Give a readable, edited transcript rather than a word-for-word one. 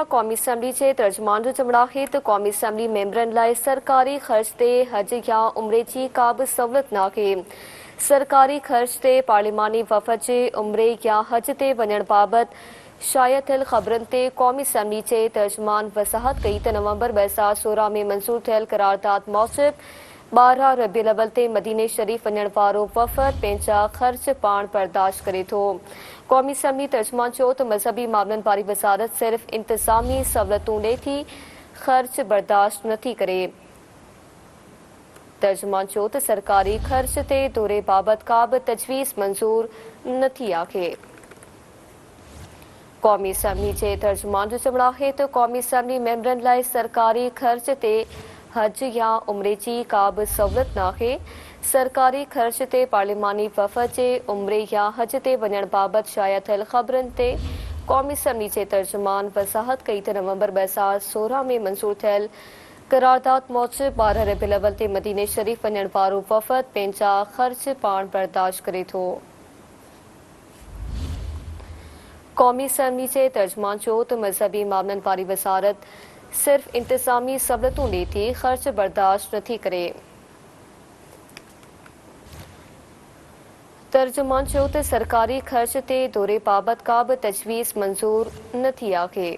India कौमी assembly चे तर्जमान जो जमड़ाहित कौमी असैम्बली मेंबरन लाए सरकारी खर्च ते हज या उम्रे जी का भी सहूलत नाहे। सरकारी खर्च ते पार्लिमानी वफ़द जे उम्रे या हज ते वञण बाबत शाया थियल ख़बरन ते कौमी असैम्बली चे तर्जमान वज़ाहत कई त नवंबर 2016 में मंजूर थियल करारदाद मूजिब 12 रबीउल अव्वल ते मदीने शरीफ वञण वारो वफ़द पंहिंजा ख़र्च पाण बर्दाश्त करे थो। कौमी असैम्बली तर्जमान चयो त मज़हबी मामलनि वारी वज़ारत सिर्फ़ इंतज़ामी सहूलतूं ॾिए थी, ख़र्च बर्दाश्त नथी करे। तर्जमान चयो त सरकारी ख़र्च ते दौरे बाबति का बि तजवीज़ मंज़ूर नथी आहे। कौमी असैम्बली जे तर्जमान जो चवणु आहे त कौमी असैम्बली मेंबरनि लाइ सरकारी ख़र्च ते हज या उम्रे जी का बि सहूलत नाहे। सरकारी ख़र्च ते पार्लिमानी वफ़द जे उम्रे या हज ते वञण बाबति शाया थियल ख़बरनि ते कौमी असैम्बली जे तर्जमान वज़ाहत कई त नवंबर 2016 में मंजूर थियल करारदाद मूजिब 12 रबीउल अव्वल ते मदीने शरीफ वञण वारो वफ़द पंहिंजा ख़र्च पाण बर्दाश्त करे थो। कौमी असैम्बली जे तर्जमान चयो त मज़हबी मामलनि वारी वज़ारत सिर्फ़ इंतज़ामी सहूलतूं ॾिए थी, ख़र्च बर्दाश्त नथी करे। तर्जुमान चयो त सरकारी ख़र्च ते दौरे बाबति का बि तजवीज़ मंज़ूर नथी आहे।